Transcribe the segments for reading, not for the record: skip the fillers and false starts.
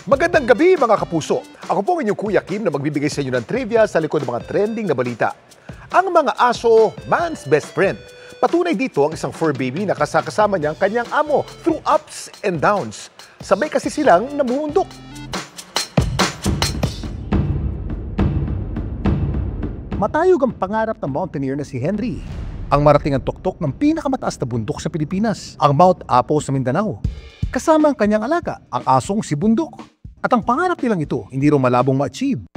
Magandang gabi mga kapuso. Ako po ang inyong Kuya Kim na magbibigay sa inyo ng trivia sa likod ng mga trending na balita. Ang mga aso, man's best friend. Patunay dito ang isang fur baby na kasama niya ang kanyang amo through ups and downs. Sabay kasi silang namumundok. Matayog ang pangarap ng mountaineer na si Henry. Ang marating ang tuktok ng pinakamataas na bundok sa Pilipinas, ang Mount Apo sa Mindanao. Kasama ang kanyang alaga, ang asong si Bundok. At ang pangarap nilang ito, hindi rin malabong ma-achieve.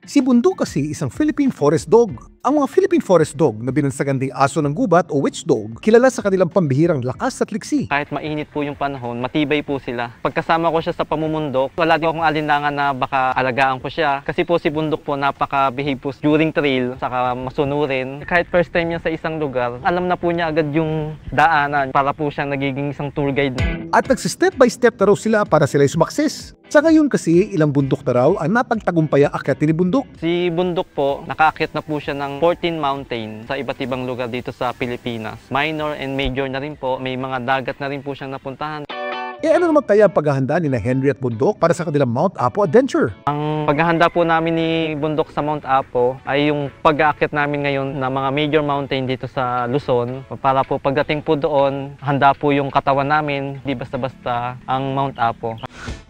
Si Bundok kasi isang Philippine Forest Dog. Ang mga Philippine Forest Dog na binansagan ding aso ng gubat o witch dog, kilala sa kanilang pambihirang lakas at liksi. Kahit mainit po yung panahon, matibay po sila. Pagkasama ko siya sa pamumundok, wala din akong alinlangan na baka alagaan ko siya. Kasi po si Bundok po napaka-behave po during trail, saka masunurin. Kahit first time niya sa isang lugar, alam na po niya agad yung daanan para po siya nagiging isang tour guide. At nagsi-step by step na raw sila para sila sumakses. Sa ngayon kasi, ilang bundok na raw ang napagtagumpay ang akyatin ni Bundok. Si Bundok po, nakaakyat na po siya ng 14 mountain sa iba't ibang lugar dito sa Pilipinas. Minor and major na rin po, may mga dagat na rin po siyang napuntahan. Ano naman kaya ang paghahanda ni na Henry at Bundok para sa kanilang Mount Apo adventure? Ang paghahanda po namin ni Bundok sa Mount Apo ay yung pag-aakyat namin ngayon na mga major mountain dito sa Luzon. Para po pagdating po doon, handa po yung katawan namin, di basta-basta ang Mount Apo.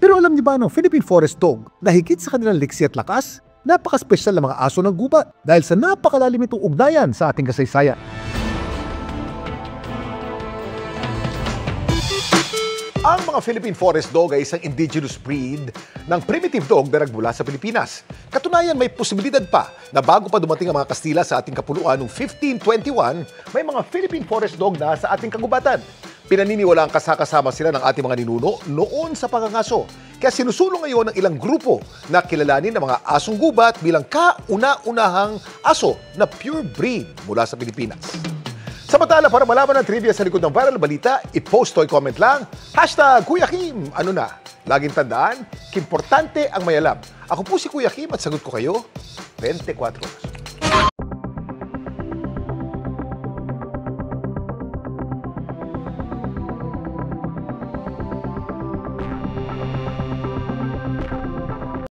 Pero alam niyo ba ng Philippine Forest Dog na higit sa kanilang liksi at lakas, napaka-special ng mga aso ng gubat dahil sa napakalalim itong ugnayan sa ating kasaysayan. Ang mga Philippine Forest Dog ay isang indigenous breed ng primitive dog na nagmula sa Pilipinas. Katunayan, may posibilidad pa na bago pa dumating ang mga Kastila sa ating kapuluan noong 1521, may mga Philippine Forest Dog na sa ating kagubatan. Pinaniniwala ang kasakasama sila ng ating mga ninuno noon sa pangangaso. Kaya sinusulong ngayon ng ilang grupo na kilalanin ng mga asong gubat bilang kauna-unahang aso na pure breed mula sa Pilipinas. Samantala, para malaman ang trivia sa likod ng viral balita, i-post o i-comment lang, #Kuya Kim. Ano na? Laging tandaan, importante ang may alam. Ako po si Kuya Kim at sagot ko kayo 24 oras.